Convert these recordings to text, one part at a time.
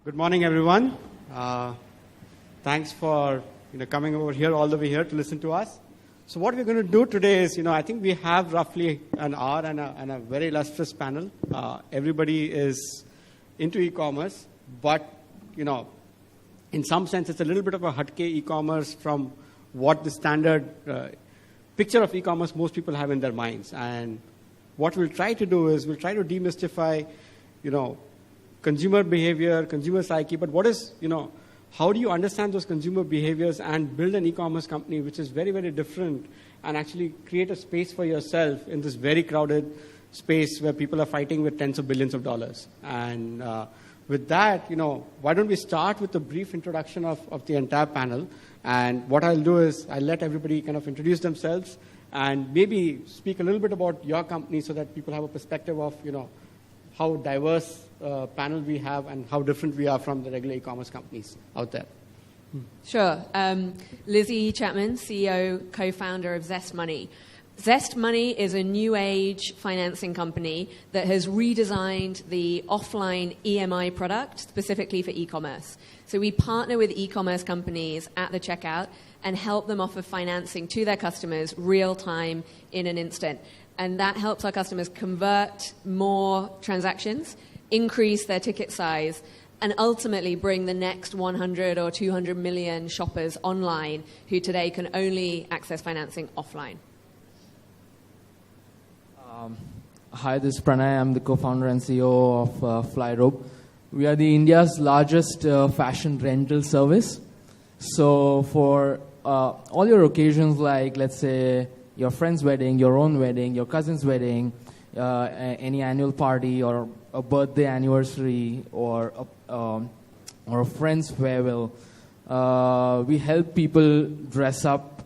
Good morning, everyone. Thanks for coming over here, all the way here to listen to us. So what we're going to do today is, I think we have roughly an hour and a very illustrious panel. Everybody is into e-commerce, but, in some sense, it's a little bit of a hutke e-commerce from what the standard picture of e-commerce most people have in their minds. And what we'll try to do is we'll try to demystify, consumer behavior, consumer psyche, but what is, how do you understand those consumer behaviors and build an e-commerce company which is very, very different and actually create a space for yourself in this very crowded space where people are fighting with tens of billions of dollars. And with that, why don't we start with a brief introduction of the entire panel. And what I'll do is I'll let everybody kind of introduce themselves and maybe speak a little bit about your company so that people have a perspective of, how diverse panel we have and how different we are from the regular e-commerce companies out there. Sure. Lizzie Chapman, CEO, co-founder of Zest Money. Zest Money is a new age financing company that has redesigned the offline EMI product specifically for e-commerce. So we partner with e-commerce companies at the checkout and help them offer financing to their customers real time in an instant. And that helps our customers convert more transactions, increase their ticket size, and ultimately bring the next 100 or 200 million shoppers online who today can only access financing offline. Hi, this is Pranay. I'm the co-founder and CEO of Flyrobe. We are the India's largest fashion rental service. So for all your occasions like, let's say, your friend's wedding, your own wedding, your cousin's wedding, any annual party or a birthday anniversary or a friend's farewell, we help people dress up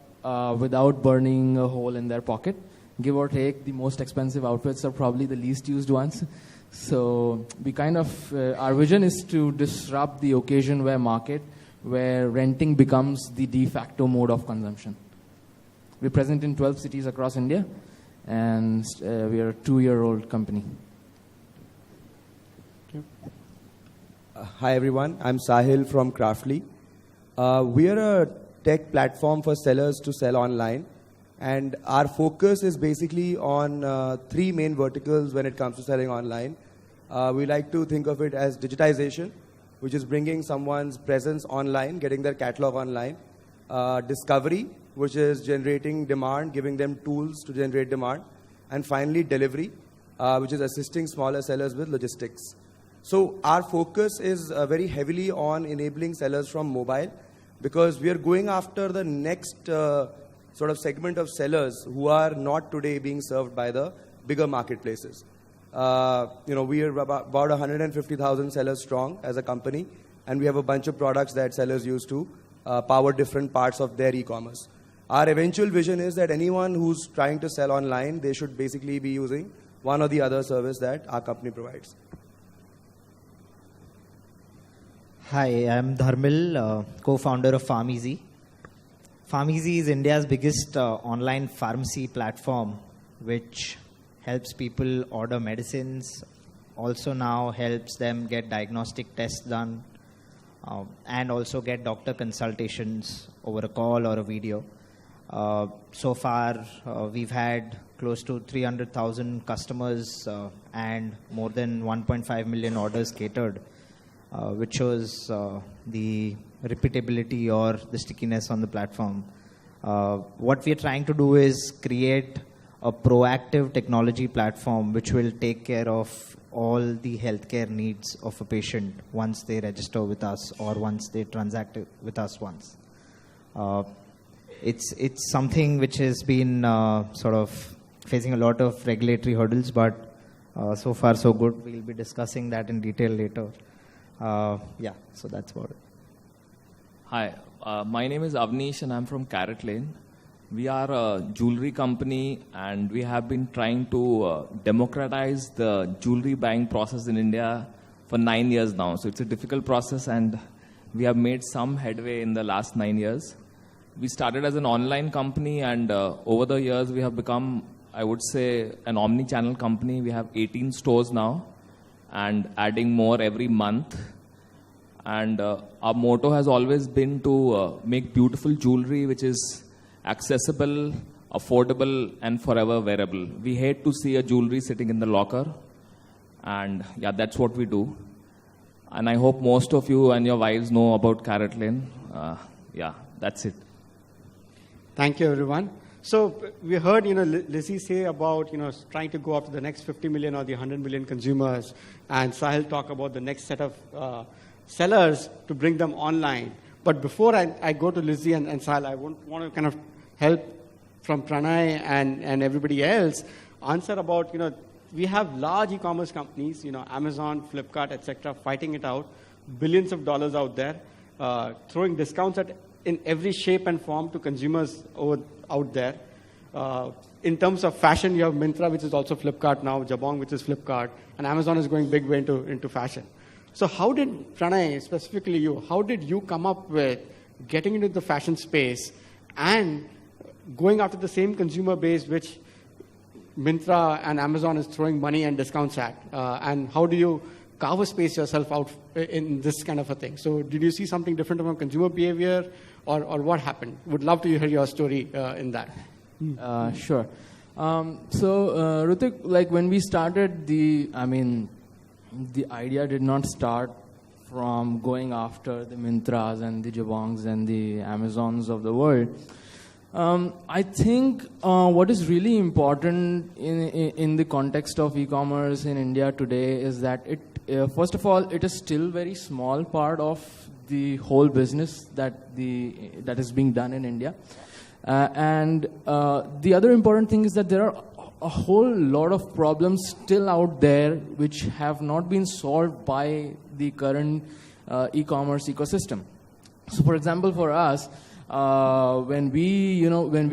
without burning a hole in their pocket. Give or take, the most expensive outfits are probably the least used ones. So we our vision is to disrupt the occasion wear market where renting becomes the de facto mode of consumption. We're present in 12 cities across India, and we are a 2-year-old company. Hi, everyone. I'm Sahil from Craftly. We are a tech platform for sellers to sell online, and our focus is basically on 3 main verticals when it comes to selling online. We like to think of it as digitization, which is bringing someone's presence online, getting their catalog online. Discovery, which is generating demand, giving them tools to generate demand. And finally, delivery, which is assisting smaller sellers with logistics. So our focus is very heavily on enabling sellers from mobile because we are going after the next sort of segment of sellers who are not today being served by the bigger marketplaces. We are about 150,000 sellers strong as a company, and we have a bunch of products that sellers use to power different parts of their e-commerce. Our eventual vision is that anyone who's trying to sell online, they should basically be using one or the other service that our company provides. Hi, I'm Dharmil, co-founder of PharmEasy. PharmEasy is India's biggest online pharmacy platform, which helps people order medicines, also now helps them get diagnostic tests done, and also get doctor consultations over a call or a video. So far, we've had close to 300,000 customers and more than 1.5 million orders catered, which shows the repeatability or the stickiness on the platform. What we're trying to do is create a proactive technology platform which will take care of all the healthcare needs of a patient once they register with us or once they transact with us once. It's something which has been sort of facing a lot of regulatory hurdles, but so far so good. We'll be discussing that in detail later. So that's about it. Hi, my name is Avnish and I'm from Carrot Lane. We are a jewelry company and we have been trying to democratize the jewelry buying process in India for 9 years now. So it's a difficult process and we have made some headway in the last 9 years. We started as an online company and over the years we have become, I would say, an omni-channel company. We have 18 stores now and adding more every month. and our motto has always been to make beautiful jewelry which is accessible, affordable, and forever wearable. We hate to see a jewelry sitting in the locker, and yeah, that's what we do. And I hope most of you and your wives know about Carrot Lane. Yeah, that's it. Thank you, everyone. So we heard, Lizzie say about, trying to go up to the next 50 million or the 100 million consumers, and Sahil talk about the next set of sellers to bring them online. But before I go to Lizzie and Sahil, I want to kind of help from Pranay and everybody else answer about, we have large e-commerce companies, Amazon, Flipkart, etc., fighting it out, billions of dollars out there, throwing discounts in every shape and form to consumers out there. In terms of fashion, you have Myntra, which is also Flipkart now, Jabong, which is Flipkart, and Amazon is going big way into fashion. So how did, Pranay, specifically you, how did you come up with getting into the fashion space and going after the same consumer base which Myntra and Amazon is throwing money and discounts at? And how do you carve a space yourself out in this kind of a thing? So did you see something different from consumer behavior, or what happened? Would love to hear your story in that. Sure. So Rutik, like when we started, the idea did not start from going after the Myntras and the Jabongs and the Amazons of the world. I think what is really important in the context of e-commerce in India today is that first of all, it is still very small part of the whole business that is being done in India. And the other important thing is that there are a whole lot of problems still out there which have not been solved by the current e-commerce ecosystem. So for example, for us, when we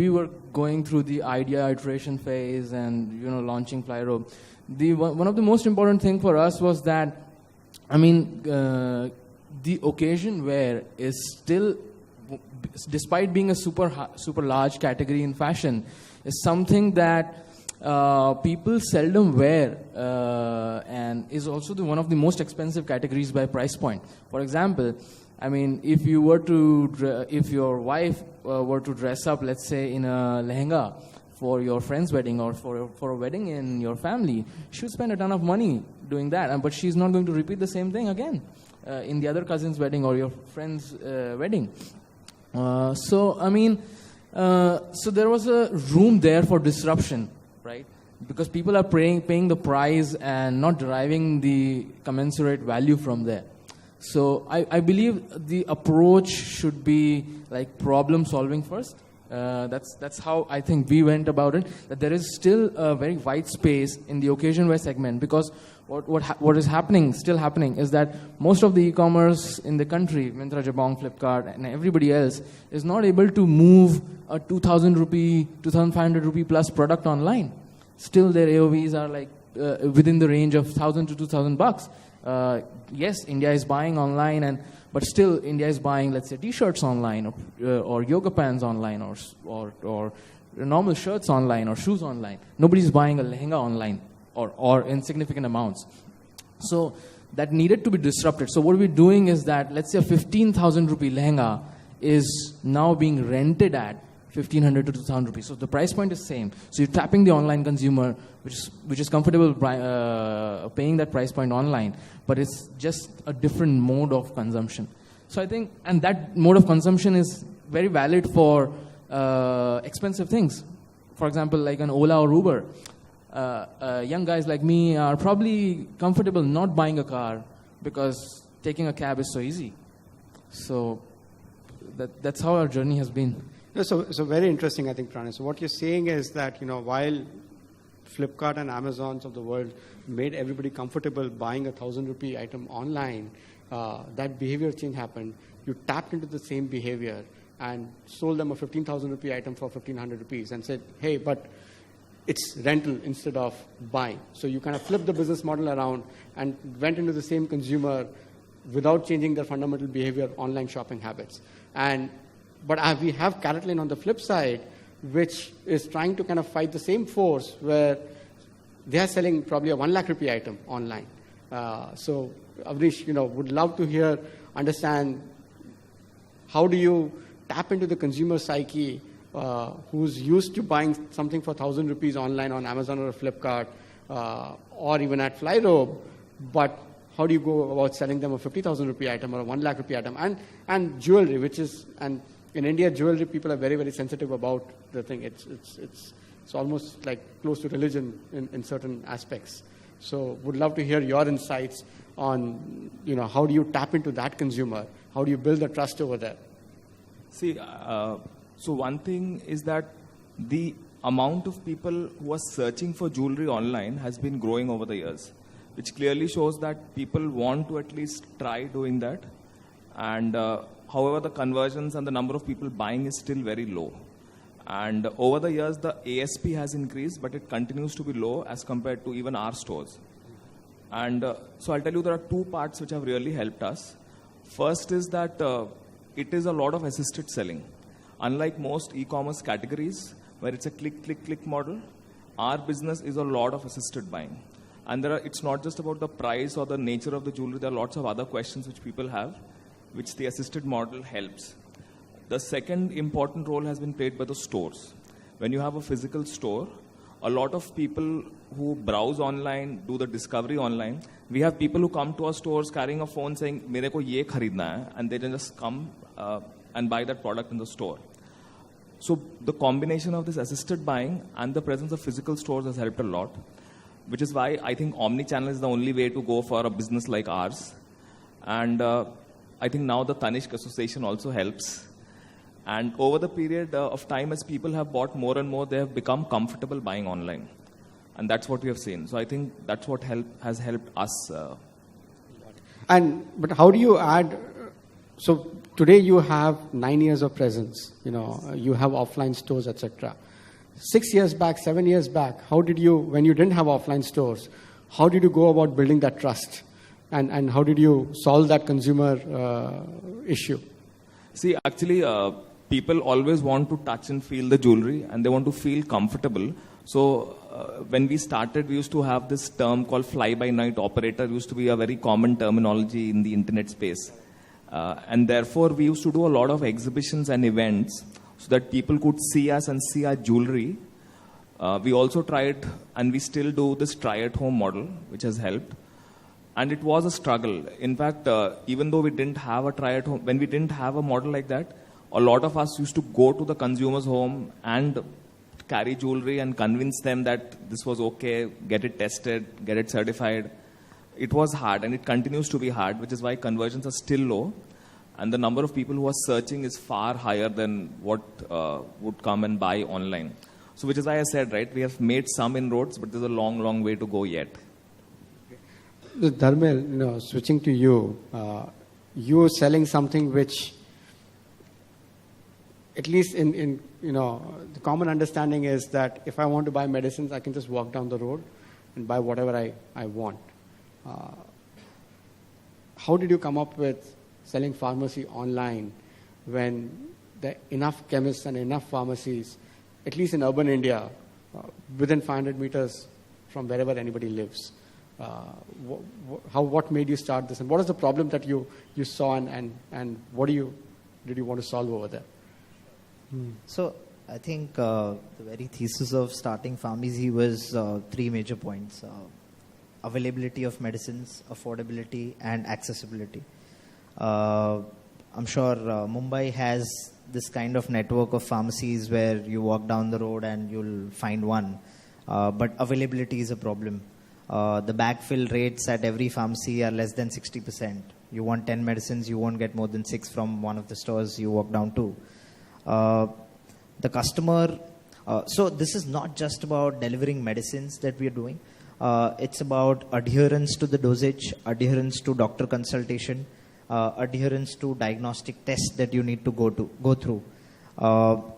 were going through the idea iteration phase and launching Flyrobe, one of the most important thing for us was that the occasion wear is still, despite being a super large category in fashion, is something that people seldom wear, and is also one of the most expensive categories by price point. For example, if your wife were to dress up, let's say, in a lehenga for your friend's wedding or for a wedding in your family, she would spend a ton of money doing that, but she's not going to repeat the same thing again in the other cousin's wedding or your friend's wedding. So there was a room there for disruption, right? Because people are paying the price and not deriving the commensurate value from there. So I believe the approach should be like problem solving first. That's how I think we went about it. That there is still a very wide space in the occasion wear segment, because what is still happening is that most of the e-commerce in the country, Myntra, Jabong, Flipkart, and everybody else, is not able to move a 2,000 rupee, 2,500 rupee plus product online. Still, their AOVs are like within the range of 1,000 to 2,000 bucks. Yes, India is buying online, but still India is buying, let's say, t-shirts online or yoga pants online or normal shirts online or shoes online. Nobody's buying a lehenga online or in significant amounts. So that needed to be disrupted. So what we're doing is that, let's say, a 15,000 rupee lehenga is now being rented at 1,500 to 2,000 rupees. So the price point is same. So you're tapping the online consumer, which is comfortable paying that price point online, but it's just a different mode of consumption. So I think, and that mode of consumption is very valid for expensive things. For example, like an Ola or Uber. Young guys like me are probably comfortable not buying a car because taking a cab is so easy. So that's how our journey has been. So very interesting, I think, Pranay. So what you're saying is that, while Flipkart and Amazons of the world made everybody comfortable buying a 1,000 rupee item online, that behavior change happened. You tapped into the same behavior and sold them a 15,000 rupee item for 1,500 rupees and said, hey, but it's rental instead of buying. So you kind of flipped the business model around and went into the same consumer without changing their fundamental behavior, online shopping habits. But we have Carrot Lane on the flip side, which is trying to kind of fight the same force where they are selling probably a 1 lakh rupee item online. So Avnish, would love to hear understand how do you tap into the consumer psyche who's used to buying something for 1,000 rupees online on Amazon or Flipkart or even at Flyrobe, but how do you go about selling them a 50,000 rupee item or a 1 lakh rupee item? And jewelry, which is, and in India, jewelry, people are very, very sensitive about the thing. It's almost like close to religion in certain aspects. So would love to hear your insights on, how do you tap into that consumer? How do you build the trust over there? See, so one thing is that the amount of people who are searching for jewelry online has been growing over the years, which clearly shows that people want to at least try doing that. And however, the conversions and the number of people buying is still very low. And over the years, the ASP has increased, but it continues to be low as compared to even our stores. And so I'll tell you there are two parts which have really helped us. First is that it is a lot of assisted selling. Unlike most e-commerce categories, where it's a click model, our business is a lot of assisted buying. And it's not just about the price or the nature of the jewelry. There are lots of other questions which people have, which the assisted model helps. The second important role has been played by the stores. When you have a physical store, a lot of people who browse online, do the discovery online. We have people who come to our stores carrying a phone saying, "Mere ko ye kharidna hai," and they just come and buy that product in the store. So the combination of this assisted buying and the presence of physical stores has helped a lot, which is why I think omni-channel is the only way to go for a business like ours. And I think now the Tanishq Association also helps. And over the period of time, as people have bought more and more, they have become comfortable buying online. And that's what we have seen. So I think that's what has helped us. But how do you add, so today you have 9 years of presence, you have offline stores, etc. 6 years back, 7 years back, how did you, when you didn't have offline stores, how did you go about building that trust? And how did you solve that consumer issue? See, actually, people always want to touch and feel the jewelry, and they want to feel comfortable. So when we started, we used to have this term called fly-by-night operator. It used to be a very common terminology in the internet space. And therefore, we used to do a lot of exhibitions and events so that people could see us and see our jewelry. We also tried, and we still do, this try-at-home model, which has helped. And it was a struggle. In fact, even though we didn't have a try-at-home, when we didn't have a model like that, a lot of us used to go to the consumer's home and carry jewelry and convince them that this was okay, get it tested, get it certified. It was hard, and it continues to be hard, which is why conversions are still low. And the number of people who are searching is far higher than what would come and buy online. So which is why I said, right, we have made some inroads, but there's a long, long way to go yet. Dharmil, switching to you, you're selling something which, at least in the common understanding is that if I want to buy medicines, I can just walk down the road and buy whatever I want. How did you come up with selling pharmacy online when there are enough chemists and enough pharmacies, at least in urban India, within 500 meters from wherever anybody lives? What made you start this, and what is the problem that you saw, and what did you want to solve over there? So I think the very thesis of starting Pharmacy was 3 major points: availability of medicines, affordability, and accessibility. I'm sure Mumbai has this kind of network of pharmacies where you walk down the road and you'll find one, but availability is a problem. The backfill rates at every pharmacy are less than 60%. You want 10 medicines, you won't get more than 6 from one of the stores you walk down to. The customer, so this is not just about delivering medicines that we are doing. It's about adherence to the dosage, adherence to doctor consultation, adherence to diagnostic tests that you need to go through.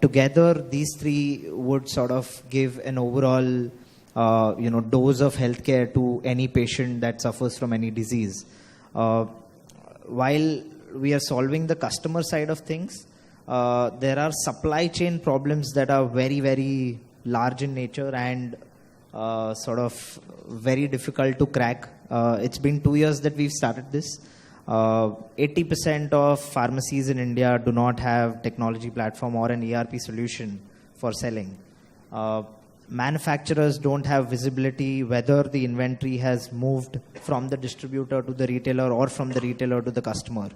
Together, these 3 would sort of give an overall dose of healthcare to any patient that suffers from any disease. While we are solving the customer side of things, there are supply chain problems that are very, very large in nature and sort of very difficult to crack. It's been 2 years that we've started this. 80% of pharmacies in India do not have technology platform or an ERP solution for selling. Manufacturers don't have visibility whether the inventory has moved from the distributor to the retailer or from the retailer to the customer.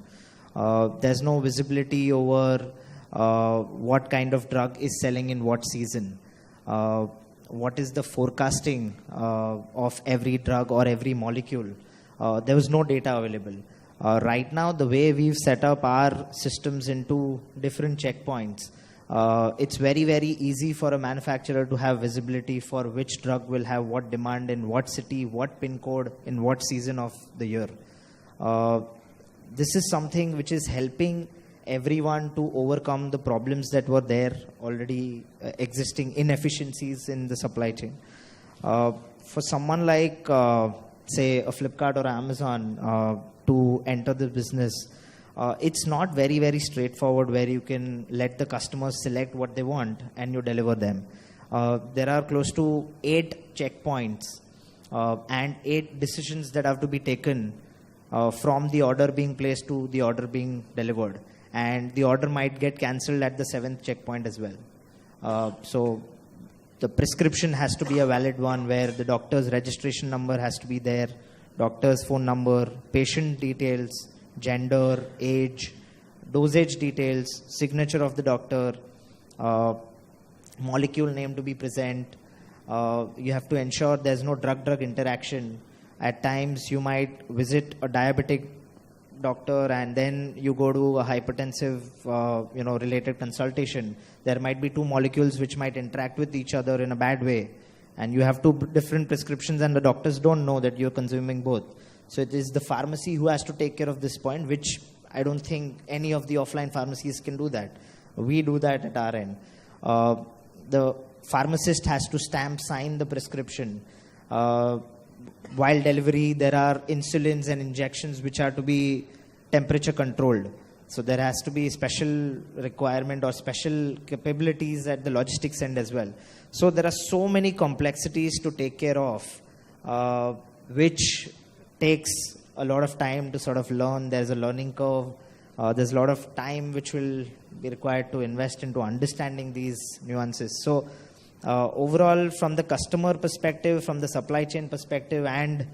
There's no visibility over what kind of drug is selling in what season. What is the forecasting of every drug or every molecule. There was no data available. Right now, the way we've set up our systems into different checkpoints, it's very, very easy for a manufacturer to have visibility for which drug will have what demand in what city, what pin code, in what season of the year. This is something which is helping everyone to overcome the problems that were there already existing inefficiencies in the supply chain. For someone like, say, a Flipkart or Amazon to enter the business, it's not very, very straightforward where you can let the customers select what they want and you deliver them. There are close to 8 checkpoints and 8 decisions that have to be taken from the order being placed to the order being delivered. And the order might get cancelled at the 7th checkpoint as well. So the prescription has to be a valid one where the doctor's registration number has to be there, doctor's phone number, patient details, gender, age, dosage details, signature of the doctor, molecule name to be present. You have to ensure there's no drug-drug interaction. At times you might visit a diabetic doctor and then you go to a hypertensive related consultation. There might be 2 molecules which might interact with each other in a bad way, and you have 2 different prescriptions and the doctors don't know that you're consuming both. So it is the pharmacy who has to take care of this point, which I don't think any of the offline pharmacies can do that. We do that at our end. The pharmacist has to sign the prescription. While delivery, there are insulins and injections which are to be temperature controlled. So there has to be special requirement or special capabilities at the logistics end as well. So there are so many complexities to take care of, which takes a lot of time to sort of learn. There's a learning curve. There's a lot of time which will be required to invest into understanding these nuances. So overall, from the customer perspective, from the supply chain perspective, and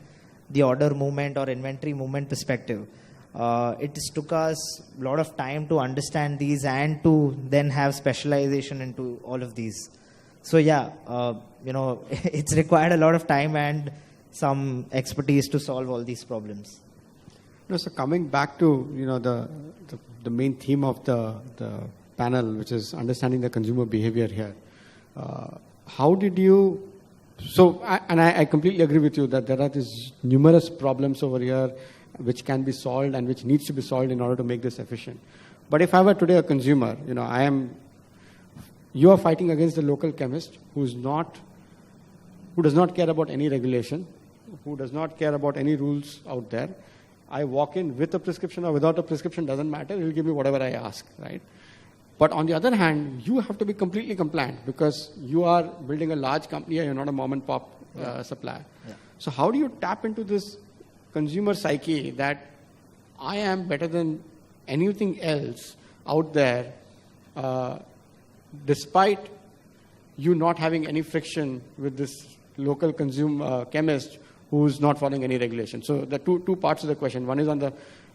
the order movement or inventory movement perspective, it just took us a lot of time to understand these and to then have specialization into all of these. So yeah, it's required a lot of time and some expertise to solve all these problems. So coming back to the main theme of the panel, which is understanding the consumer behavior here. How did you? So, I completely agree with you that there are these numerous problems over here which can be solved and which needs to be solved in order to make this efficient. But if I were today a consumer, you are fighting against the local chemist who does not care about any regulation, who does not care about any rules out there. I walk in with a prescription or without a prescription, doesn't matter. He'll give me whatever I ask, right? But on the other hand, you have to be completely compliant because you are building a large company and you're not a mom and pop supplier. Yeah. So how do you tap into this consumer psyche that I am better than anything else out there, despite you not having any friction with this local chemist who's not following any regulation? So the two parts of the question. One is on the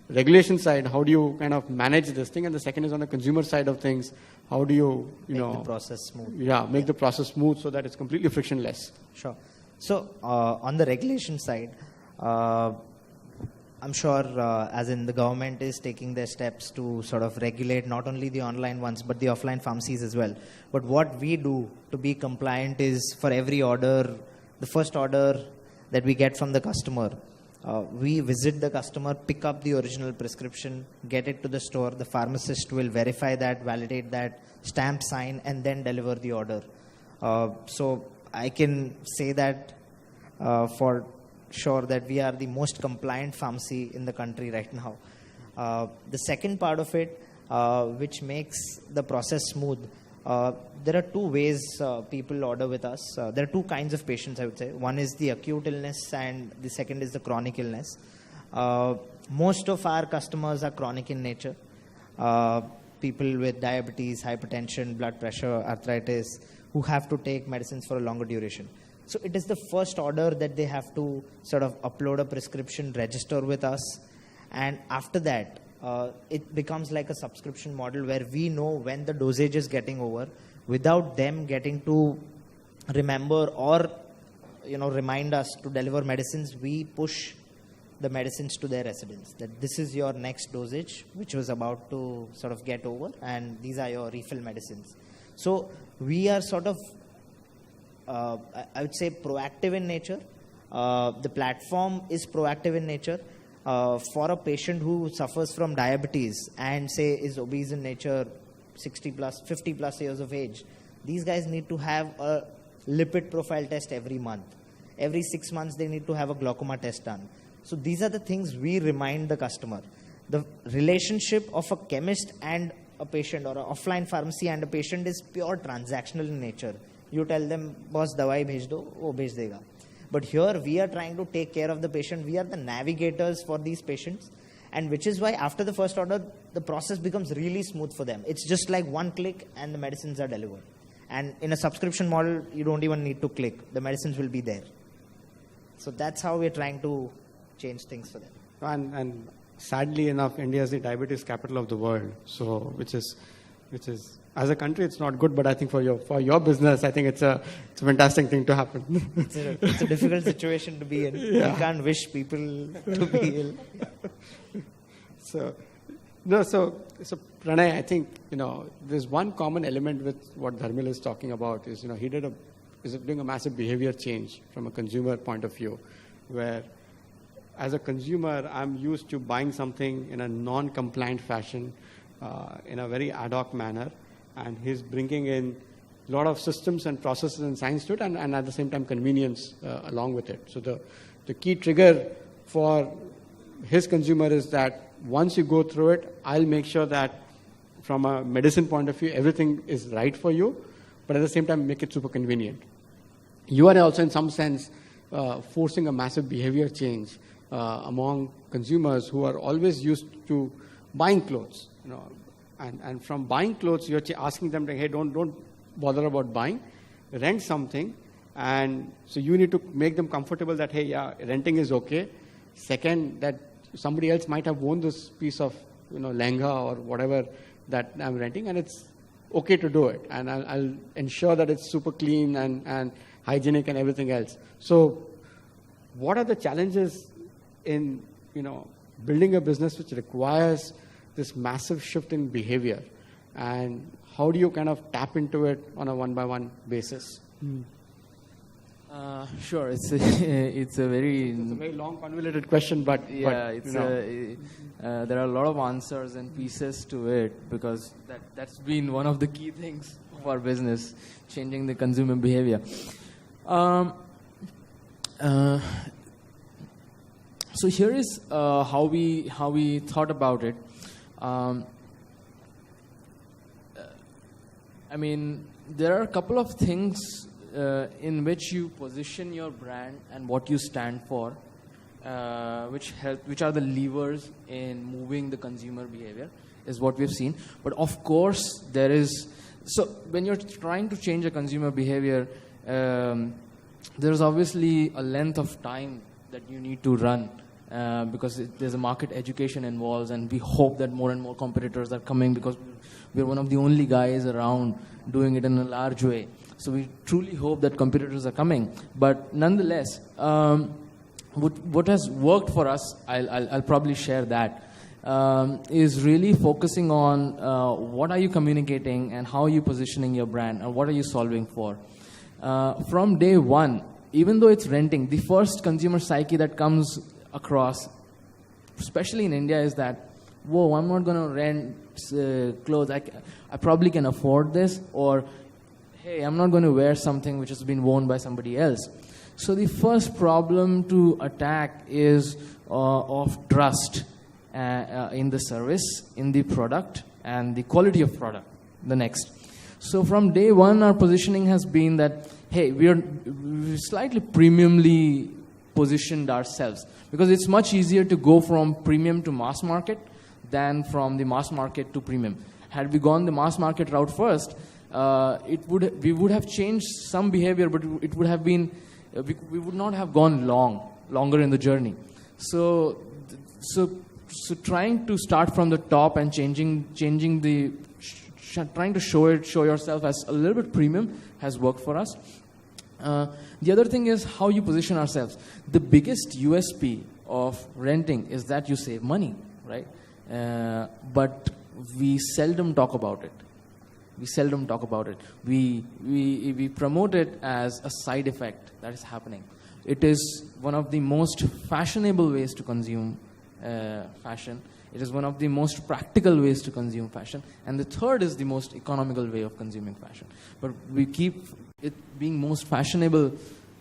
regulation side, how do you kind of manage this thing? And the second is on the consumer side of things, how do you, make the process smooth? Yeah, make the process smooth so that it's completely frictionless. Sure. So on the regulation side, I'm sure as in the government is taking their steps to sort of regulate not only the online ones, but the offline pharmacies as well. But what we do to be compliant is for every order, the first order that we get from the customer, we visit the customer, pick up the original prescription, get it to the store. The pharmacist will verify that, validate that, stamp, sign, and then deliver the order. So I can say that for sure that we are the most compliant pharmacy in the country right now. The second part of it, which makes the process smooth, there are 2 ways people order with us. There are 2 kinds of patients, I would say. One is the acute illness and the second is the chronic illness. most of our customers are chronic in nature. People with diabetes, hypertension, blood pressure, arthritis, who have to take medicines for a longer duration. So it is the first order that they have to sort of upload a prescription, register with us, and after that, it becomes like a subscription model where we know when the dosage is getting over without them getting to remember or remind us to deliver medicines. We push the medicines to their residence, that this is your next dosage which was about to sort of get over, and these are your refill medicines. So we are sort of I would say proactive in nature. The platform is proactive in nature. For a patient who suffers from diabetes and say is obese in nature, 60 plus, 50 plus years of age, these guys need to have a lipid profile test every month. Every 6 months they need to have a glaucoma test done. So these are the things we remind the customer. The relationship of a chemist and a patient, or an offline pharmacy and a patient, is pure transactional in nature. You tell them, boss, dawai bhej do, wo bhej dega. But here we are trying to take care of the patient. We are the navigators for these patients, and which is why after the first order, the process becomes really smooth for them. It's just like one click and the medicines are delivered. And in a subscription model, you don't even need to click. The medicines will be there. So that's how we're trying to change things for them. And sadly enough, India is the diabetes capital of the world. So which is as a country, it's not good, but I think for your business, I think it's a fantastic thing to happen. It's a difficult situation to be in. Yeah. You can't wish people to be ill. So Pranay, I think there's one common element with what Dharmil is talking about is he is doing a massive behavior change from a consumer point of view, where as a consumer I'm used to buying something in a non-compliant fashion, in a very ad hoc manner. And he's bringing in a lot of systems and processes and science to it, and at the same time convenience along with it. So the key trigger for his consumer is that once you go through it, I'll make sure that from a medicine point of view, everything is right for you, but at the same time make it super convenient. You are also in some sense forcing a massive behavior change among consumers who are always used to buying clothes. And from buying clothes, you're asking them, hey, don't bother about buying, rent something. And so you need to make them comfortable that, hey, yeah, renting is okay. Second, that somebody else might have worn this piece of, lehenga or whatever that I'm renting, and it's okay to do it. And I'll ensure that it's super clean and hygienic and everything else. So what are the challenges in, building a business which requires this massive shift in behavior, and how do you kind of tap into it on a one-by-one basis? Sure, it's a very long, convoluted question, but there are a lot of answers and pieces to it, because that's been one of the key things of our business, changing the consumer behavior. So here is how we thought about it. There are a couple of things in which you position your brand and what you stand for, which are the levers in moving the consumer behavior, is what we've seen. But of course, so when you're trying to change a consumer behavior, there's obviously a length of time that you need to run. Because there's a market education involved, and we hope that more and more competitors are coming, because we're one of the only guys around doing it in a large way. So we truly hope that competitors are coming. But nonetheless, what has worked for us, I'll probably share that, is really focusing on what are you communicating and how are you positioning your brand and what are you solving for. From day one, even though it's renting, the first consumer psyche that comes across, especially in India, is that, whoa, I'm not going to rent clothes. I probably can afford this, or hey, I'm not going to wear something which has been worn by somebody else. So the first problem to attack is of trust in the service, in the product, and the quality of product. The next. So from day one, our positioning has been that, hey, we're slightly premiumly positioned ourselves. Because it's much easier to go from premium to mass market than from the mass market to premium. Had we gone the mass market route first, we would have changed some behavior, but it would have been, we would not have gone longer in the journey. So trying to start from the top and changing the, trying to show yourself as a little bit premium has worked for us. The other thing is how you position ourselves. The biggest USP of renting is that you save money, right? But we seldom talk about it. We promote it as a side effect that is happening. It is one of the most fashionable ways to consume fashion. It is one of the most practical ways to consume fashion. And the third is the most economical way of consuming fashion. But we keep it being most fashionable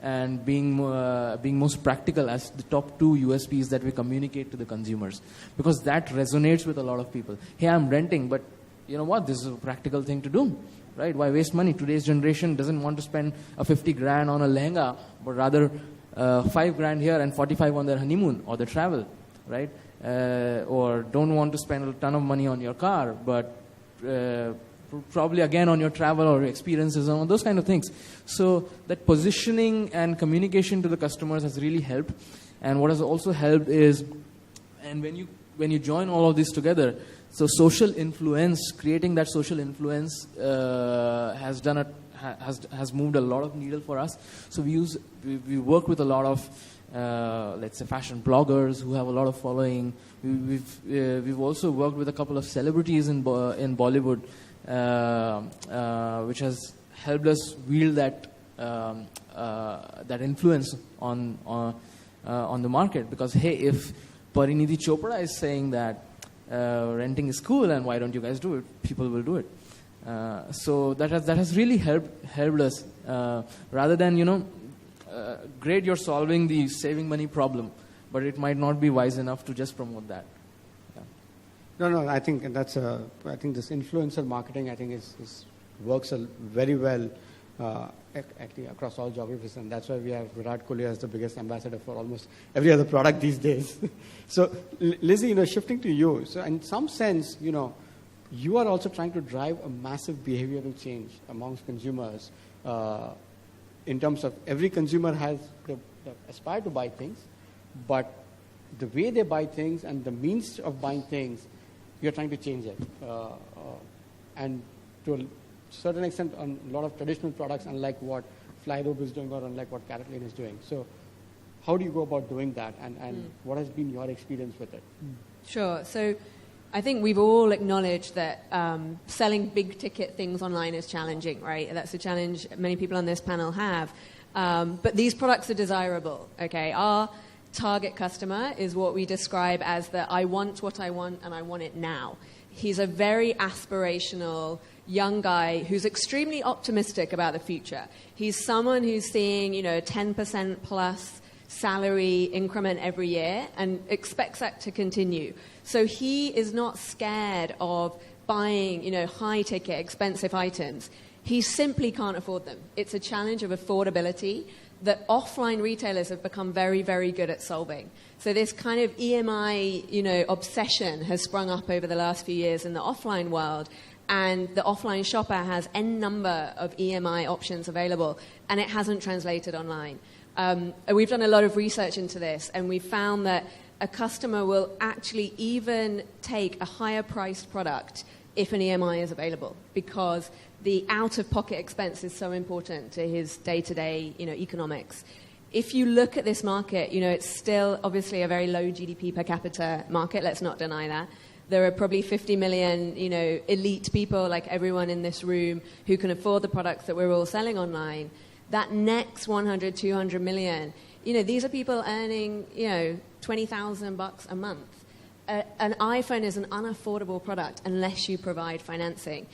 and being most practical as the top two USPs that we communicate to the consumers. Because that resonates with a lot of people. Hey, I'm renting, but you know what? This is a practical thing to do, right? Why waste money? Today's generation doesn't want to spend a 50 grand on a lehenga, but rather 5 grand here and 45 on their honeymoon or their travel, right? Or don't want to spend a ton of money on your car, but probably again on your travel or experiences and all those kind of things. So that positioning and communication to the customers has really helped. And what has also helped is, and when you join all of this together, so social influence, creating that social influence has moved a lot of needle for us. So we work with a lot of let's say fashion bloggers who have a lot of following. We've also worked with a couple of celebrities in Bollywood, which has helped us wield that influence on the market. Because hey, if Parineeti Chopra is saying that renting is cool and why don't you guys do it, people will do it. So that has really helped us. Rather than great, you're solving the saving money problem, but it might not be wise enough to just promote that. Yeah. No, I think I think this influencer marketing, I think works very well actually across all geographies, and that's why we have Virat Kohli as the biggest ambassador for almost every other product these days. So, Lizzie, shifting to you. So, in some sense, you are also trying to drive a massive behavioral change amongst consumers. In terms of every consumer has the aspire to buy things, but the way they buy things and the means of buying things, you're trying to change it. And to a certain extent, on a lot of traditional products, unlike what Flyrobe is doing or unlike what Carrot Lane is doing. So how do you go about doing that, and what has been your experience with it? Sure. So I think we've all acknowledged that selling big ticket things online is challenging, right? That's a challenge many people on this panel have. But these products are desirable, okay? Our target customer is what we describe as the I want what I want and I want it now. He's a very aspirational young guy who's extremely optimistic about the future. He's someone who's seeing, 10% plus salary increment every year and expects that to continue. So he is not scared of buying, high-ticket, expensive items. He simply can't afford them. It's a challenge of affordability that offline retailers have become very, very good at solving. So this kind of EMI, obsession has sprung up over the last few years in the offline world, and the offline shopper has N number of EMI options available, and it hasn't translated online. We've done a lot of research into this, and we've found that a customer will actually even take a higher priced product if an EMI is available, because the out-of-pocket expense is so important to his day-to-day, economics. If you look at this market, it's still obviously a very low GDP per capita market. Let's not deny that. There are probably 50 million, elite people like everyone in this room who can afford the products that we're all selling online. That next 100, 200 million, these are people earning, $20,000 a month. An iPhone is an unaffordable product unless you provide financing.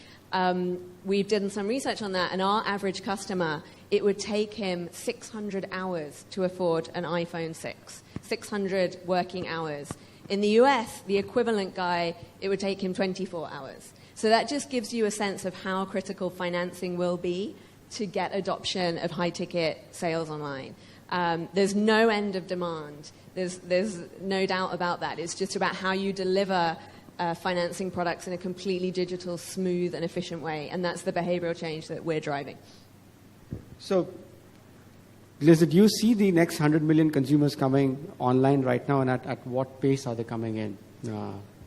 We've done some research on that, and our average customer, it would take him 600 hours to afford an iPhone 6, 600 working hours. In the US, the equivalent guy, it would take him 24 hours. So that just gives you a sense of how critical financing will be to get adoption of high-ticket sales online. There's no end of demand. There's no doubt about that. It's just about how you deliver financing products in a completely digital, smooth, and efficient way. And that's the behavioral change that we're driving. So, Liz, do you see the next 100 million consumers coming online right now, and at what pace are they coming in?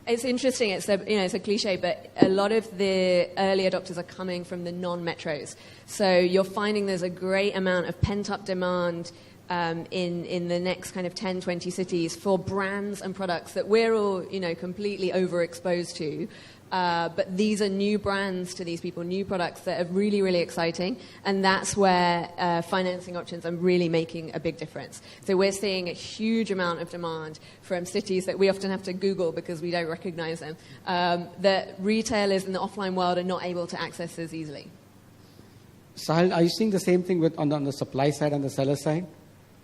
It's interesting. It's a cliche, but a lot of the early adopters are coming from the non-metros. So you're finding there's a great amount of pent-up demand in the next kind of 10, 20 cities for brands and products that we're all, completely overexposed to. But these are new brands to these people, new products that are really, really exciting. And that's where financing options are really making a big difference. So we're seeing a huge amount of demand from cities that we often have to Google because we don't recognize them, that retailers in the offline world are not able to access as easily. Sahil, are you seeing the same thing on the supply side and the seller side?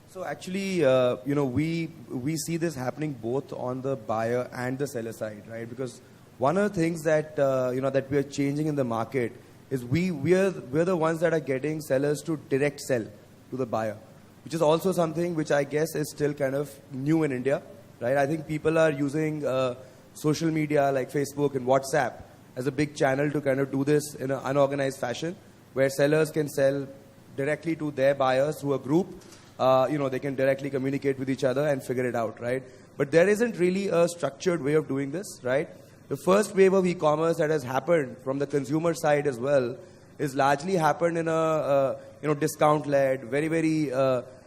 So actually, we see this happening both on the buyer and the seller side, right? Because one of the things that that we are changing in the market is we're the ones that are getting sellers to direct sell to the buyer, which is also something which I guess is still kind of new in India, right? I think people are using social media like Facebook and WhatsApp as a big channel to kind of do this in an unorganized fashion, where sellers can sell directly to their buyers through a group. They can directly communicate with each other and figure it out, right? But there isn't really a structured way of doing this, right? The first wave of e-commerce that has happened from the consumer side as well is largely happened in a discount-led, very, very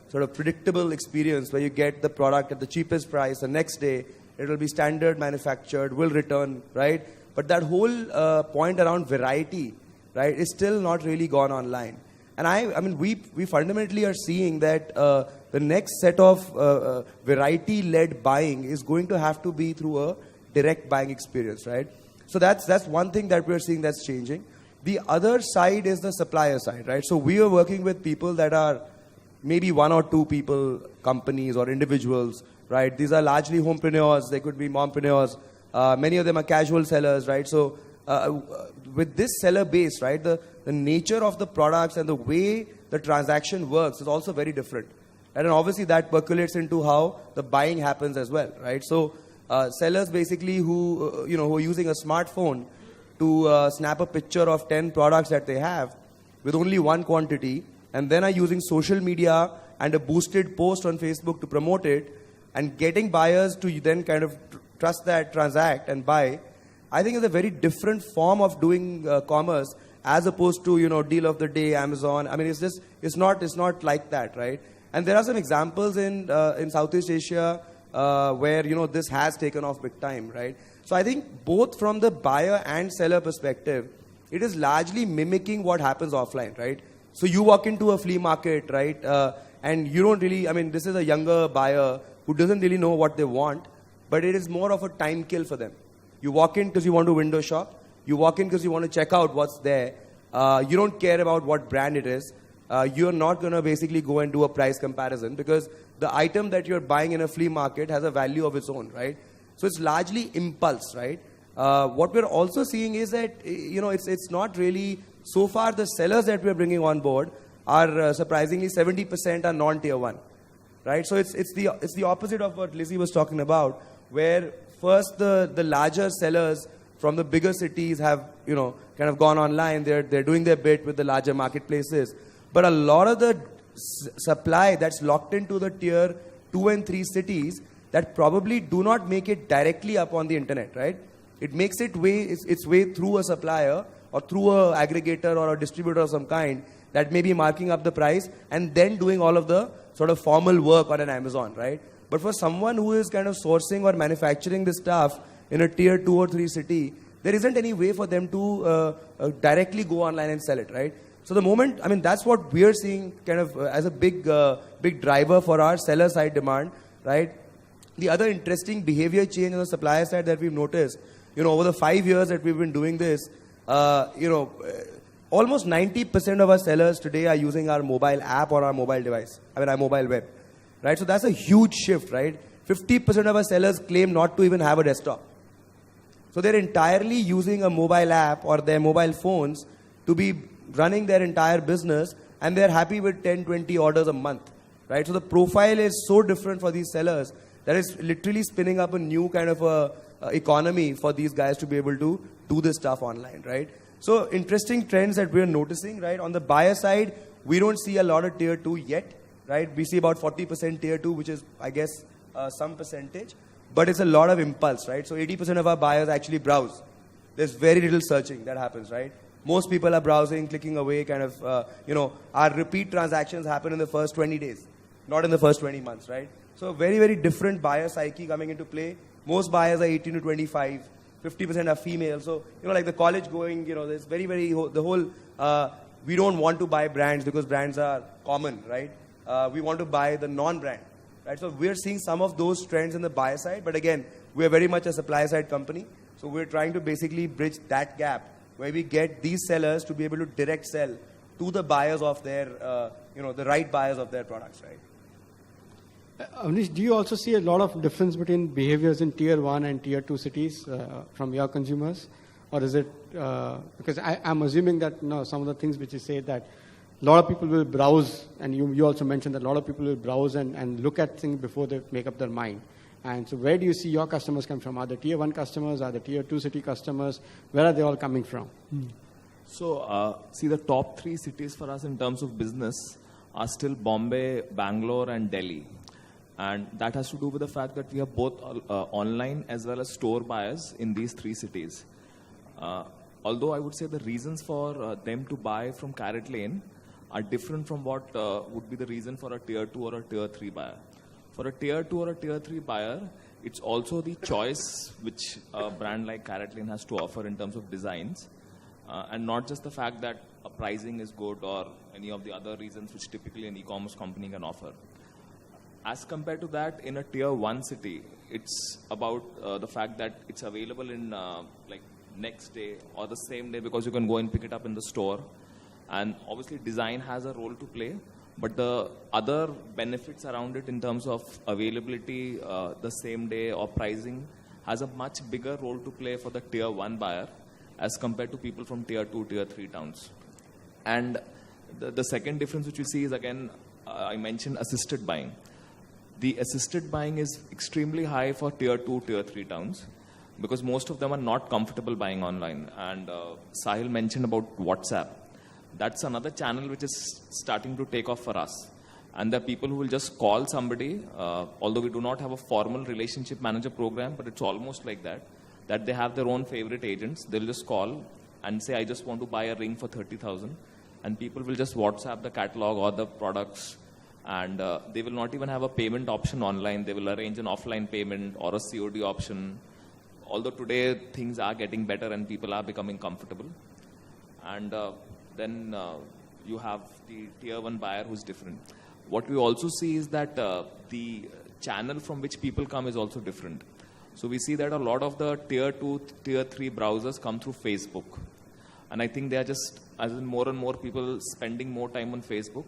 sort of predictable experience where you get the product at the cheapest price. The next day, it will be standard manufactured, will return, right? But that whole point around variety, right, is still not really gone online. And I mean, we fundamentally are seeing that the next set of variety-led buying is going to have to be through a direct buying experience, right? So that's one thing that we're seeing that's changing. The other side is the supplier side, right? So we are working with people that are maybe one or two people, companies or individuals, right? These are largely homepreneurs. They could be mompreneurs. Many of them are casual sellers, right? So with this seller base, right, the nature of the products and the way the transaction works is also very different. And obviously that percolates into how the buying happens as well, right? So sellers basically who are using a smartphone to snap a picture of 10 products that they have with only one quantity, and then are using social media and a boosted post on Facebook to promote it, and getting buyers to then kind of trust that, transact and buy, I think is a very different form of doing commerce as opposed to, deal of the day, Amazon. I mean, it's not like that, right? And there are some examples in Southeast Asia where, this has taken off big time, right? So I think both from the buyer and seller perspective, it is largely mimicking what happens offline, right? So you walk into a flea market, right? And you don't really, this is a younger buyer who doesn't really know what they want, but it is more of a time kill for them. You walk in because you want to window shop. You walk in because you want to check out what's there. You don't care about what brand it is. You're not going to basically go and do a price comparison because the item that you're buying in a flea market has a value of its own, right? So it's largely impulse, right? What we're also seeing is that, it's not really, so far the sellers that we're bringing on board are surprisingly 70% are non-tier 1, right? So it's the opposite of what Lizzie was talking about, where first the larger sellers from the bigger cities have, kind of gone online. They're doing their bit with the larger marketplaces. But a lot of the supply that's locked into the tier 2 and 3 cities that probably do not make it directly up on the internet, right? It makes its way through a supplier or through a aggregator or a distributor of some kind that may be marking up the price and then doing all of the sort of formal work on an Amazon, right? But for someone who is kind of sourcing or manufacturing this stuff in a tier 2 or 3 city, there isn't any way for them to directly go online and sell it, right? So the moment, that's what we're seeing kind of as a big driver for our seller side demand, right? The other interesting behavior change on the supplier side that we've noticed, over the 5 years that we've been doing this, almost 90% of our sellers today are using our mobile app or our mobile device, our mobile web, right? So that's a huge shift, right? 50% of our sellers claim not to even have a desktop. So they're entirely using a mobile app or their mobile phones to be running their entire business, and they're happy with 10, 20 orders a month, right? So the profile is so different for these sellers that it's literally spinning up a new kind of a economy for these guys to be able to do this stuff online, right? So interesting trends that we're noticing, right? On the buyer side, we don't see a lot of tier 2 yet, right? We see about 40% tier 2, which is, I guess, some percentage. But it's a lot of impulse, right? So 80% of our buyers actually browse. There's very little searching that happens, right? Most people are browsing, clicking away, kind of, our repeat transactions happen in the first 20 days, not in the first 20 months, right? So very, very different buyer psyche coming into play. Most buyers are 18 to 25, 50% are female. So, like the college going, there's very, very, the whole, we don't want to buy brands because brands are common, right? We want to buy the non-brand, right? So we're seeing some of those trends in the buyer side, but again, we're very much a supply side company. So we're trying to basically bridge that gap where we get these sellers to be able to direct sell to the buyers of their, the right buyers of their products, right? Avnish, do you also see a lot of difference between behaviors in tier 1 and tier 2 cities from your consumers? Or is it, because I'm assuming that some of the things which you say that a lot of people will browse, and you also mentioned that a lot of people will browse and look at things before they make up their mind. And so where do you see your customers come from? Are they tier 1 customers? Are they tier 2 city customers? Where are they all coming from? So, see, the top 3 cities for us in terms of business are still Bombay, Bangalore, and Delhi. And that has to do with the fact that we have both online as well as store buyers in these 3 cities. Although I would say the reasons for them to buy from Carrot Lane are different from what would be the reason for a tier 2 or a tier 3 buyer. For a tier 2 or a tier 3 buyer, it's also the choice which a brand like Carrot Lane has to offer in terms of designs, and not just the fact that pricing is good or any of the other reasons which typically an e-commerce company can offer. As compared to that, in a tier 1 city, it's about the fact that it's available in like next day or the same day because you can go and pick it up in the store. And obviously design has a role to play, but the other benefits around it in terms of availability, the same day or pricing has a much bigger role to play for the tier 1 buyer as compared to people from tier 2, tier 3 towns. And the second difference which we see is, again, I mentioned assisted buying. The assisted buying is extremely high for tier 2, tier 3 towns because most of them are not comfortable buying online. And Sahil mentioned about WhatsApp. That's another channel which is starting to take off for us. And there are people who will just call somebody, although we do not have a formal relationship manager program, but it's almost like that they have their own favorite agents. They'll just call and say, I just want to buy a ring for 30,000. And people will just WhatsApp the catalog or the products. And they will not even have a payment option online. They will arrange an offline payment or a COD option. Although today things are getting better and people are becoming comfortable. And then you have the tier 1 buyer who's different. What we also see is that the channel from which people come is also different. So we see that a lot of the tier 2, tier 3 browsers come through Facebook. And I think they are just, as in more and more people spending more time on Facebook.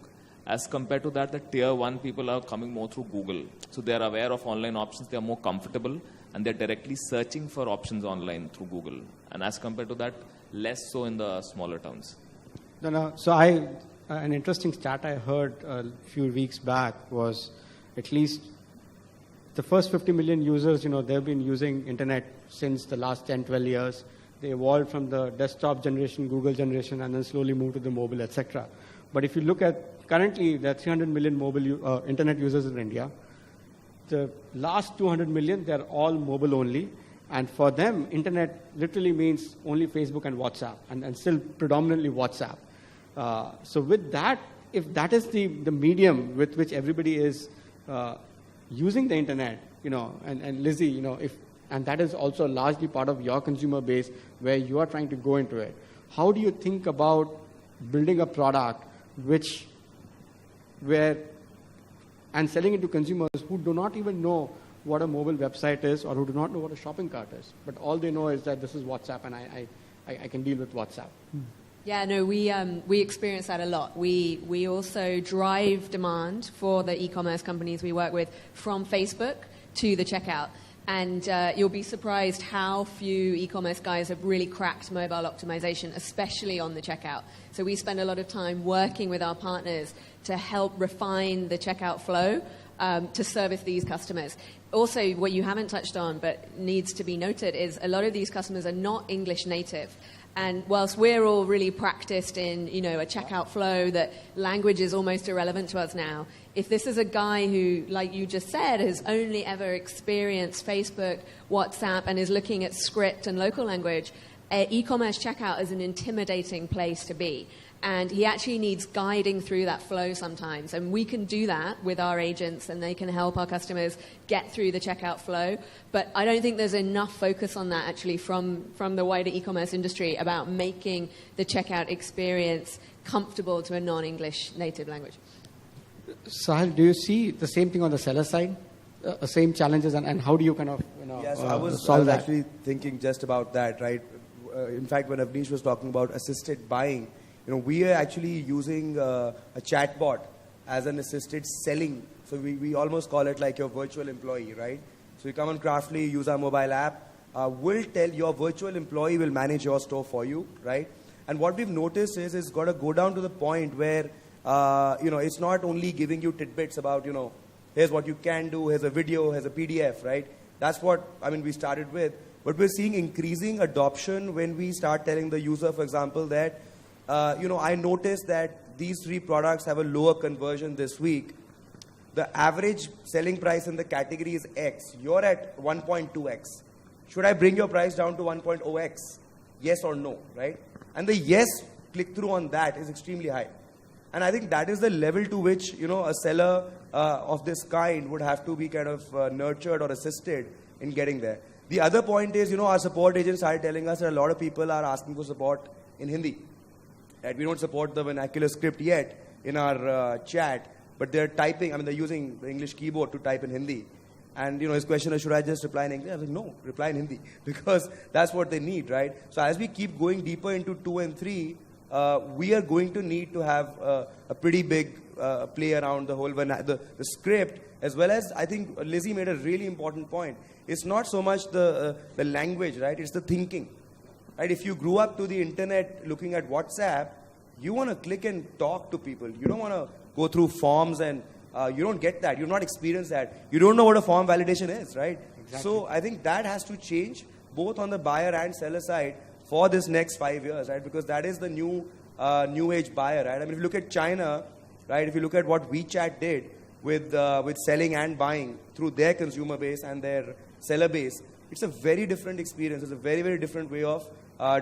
As compared to that, the tier 1 people are coming more through Google. So they are aware of online options, they are more comfortable, and they're directly searching for options online through Google. And as compared to that, less so in the smaller towns. No. So an interesting stat I heard a few weeks back was at least the first 50 million users, they've been using internet since the last 10, 12 years. They evolved from the desktop generation, Google generation, and then slowly moved to the mobile, etc. But if you look at currently, there are 300 million mobile internet users in India. The last 200 million, they're all mobile only. And for them, internet literally means only Facebook and WhatsApp, and still predominantly WhatsApp. So with that, if that is the medium with which everybody is using the internet, and Lizzie, and that is also largely part of your consumer base where you are trying to go into it. How do you think about building a product and selling it to consumers who do not even know what a mobile website is or who do not know what a shopping cart is, but all they know is that this is WhatsApp and I can deal with WhatsApp? Yeah, no, we experience that a lot. We also drive demand for the e-commerce companies we work with from Facebook to the checkout. And you'll be surprised how few e-commerce guys have really cracked mobile optimization, especially on the checkout. So we spend a lot of time working with our partners to help refine the checkout flow to service these customers. Also, what you haven't touched on but needs to be noted is a lot of these customers are not English native. And whilst we're all really practiced in, a checkout flow, that language is almost irrelevant to us now, if this is a guy who, like you just said, has only ever experienced Facebook, WhatsApp, and is looking at script and local language, e-commerce checkout is an intimidating place to be. And he actually needs guiding through that flow sometimes. And we can do that with our agents, and they can help our customers get through the checkout flow. But I don't think there's enough focus on that actually from the wider e-commerce industry about making the checkout experience comfortable to a non-English native language. Sahil, do you see the same thing on the seller side? Same challenges, and how do you kind of Yes, I was solve that? actually thinking just about that, right? In fact, when Avnish was talking about assisted buying, we are actually using a chatbot as an assisted selling. So we almost call it like your virtual employee, right? So you come on Craftly, use our mobile app. We'll tell your virtual employee will manage your store for you, right? And what we've noticed is it's got to go down to the point where, it's not only giving you tidbits about, here's what you can do, here's a video, here's a PDF, right? That's what, we started with. But we're seeing increasing adoption when we start telling the user, for example, that, I noticed that these 3 products have a lower conversion this week. The average selling price in the category is X. You're at 1.2X. Should I bring your price down to 1.0X? Yes or no, right? And the yes click-through on that is extremely high. And I think that is the level to which, a seller of this kind would have to be kind of nurtured or assisted in getting there. The other point is, our support agents started telling us that a lot of people are asking for support in Hindi. Right? We don't support the vernacular script yet in our chat, but they're typing, they're using the English keyboard to type in Hindi. And, his question is, should I just reply in English? I was like, no, reply in Hindi, because that's what they need, right? So as we keep going deeper into 2 and 3, we are going to need to have a pretty big play around the whole the script, as well as, I think Lizzie made a really important point. It's not so much the language, right? It's the thinking. Right? If you grew up to the internet looking at WhatsApp, you want to click and talk to people. You don't want to go through forms, and you don't get that. You've not experienced that. You don't know what a form validation is, right? Exactly. So I think that has to change both on the buyer and seller side for this next 5 years, right? Because that is the new age buyer, right? If you look at China, right? If you look at what WeChat did with selling and buying through their consumer base and their seller base, it's a very different experience. It's a very, very different way of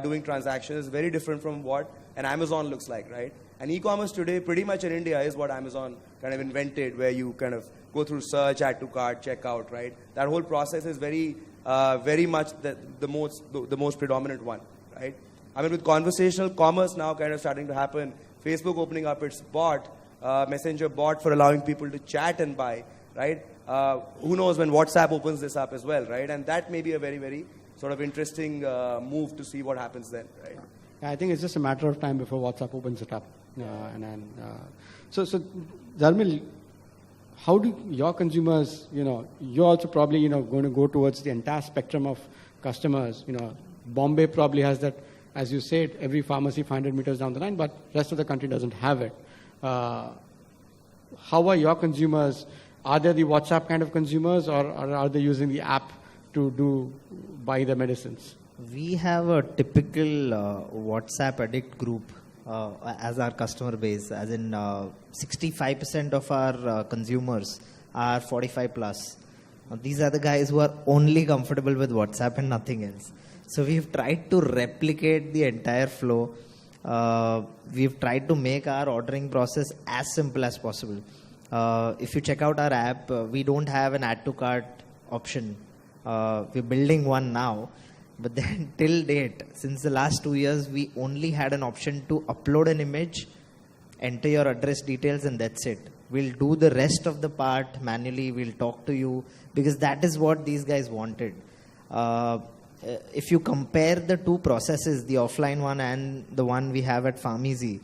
doing transactions. It's very different from what an Amazon looks like, right? And e-commerce today, pretty much in India, is what Amazon kind of invented, where you kind of go through search, add to cart, checkout, right? That whole process is very much the most predominant one, right? With conversational commerce now kind of starting to happen, Facebook opening up its messenger bot for allowing people to chat and buy, right? Who knows when WhatsApp opens this up as well, right? And that may be a very, very sort of interesting move to see what happens then, right? I think it's just a matter of time before WhatsApp opens it up. So Dharmil, how do your consumers, you're also probably, going to go towards the entire spectrum of customers. Bombay probably has that, as you said, every pharmacy 500 meters down the line, but rest of the country doesn't have it. How are your consumers? Are they the WhatsApp kind of consumers, or are they using the app to buy the medicines? We have a typical WhatsApp addict group as our customer base, as in 65% of our consumers are 45 plus. These are the guys who are only comfortable with WhatsApp and nothing else. So we've tried to replicate the entire flow. We've tried to make our ordering process as simple as possible. If you check out our app, we don't have an add to cart option. We're building one now. But then till date, since the last 2 years, we only had an option to upload an image, enter your address details, and that's it. We'll do the rest of the part manually. We'll talk to you, because that is what these guys wanted. If you compare the two processes, the offline one and the one we have at PharmEasy,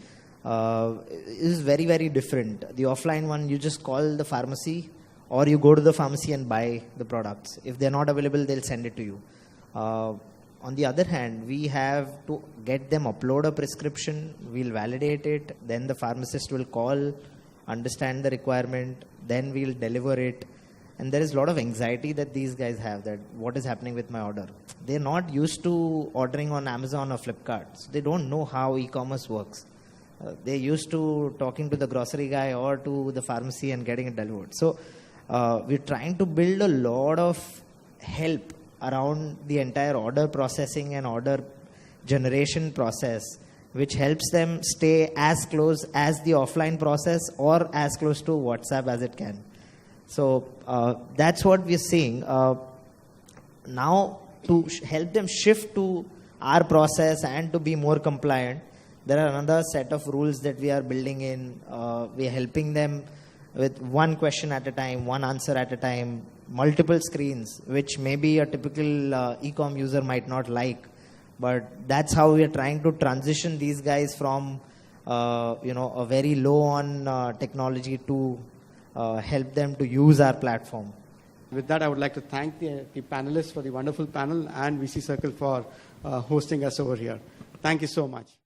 is very, very different. The offline one, you just call the pharmacy or you go to the pharmacy and buy the products. If they're not available, they'll send it to you. On the other hand, we have to get them upload a prescription, we'll validate it, then the pharmacist will call, understand the requirement, then we'll deliver it. And there is a lot of anxiety that these guys have, that what is happening with my order. They're not used to ordering on Amazon or Flipkart. So they don't know how e-commerce works. They're used to talking to the grocery guy or to the pharmacy and getting it delivered. So we're trying to build a lot of help around the entire order processing and order generation process, which helps them stay as close as the offline process or as close to WhatsApp as it can. So that's what we're seeing. Now, to help them shift to our process and to be more compliant, there are another set of rules that we are building in. We are helping them with one question at a time, one answer at a time, multiple screens, which maybe a typical e-com user might not like. But that's how we are trying to transition these guys from a very low on technology to help them to use our platform. With that, I would like to thank the panelists for the wonderful panel and VCCircle for hosting us over here. Thank you so much.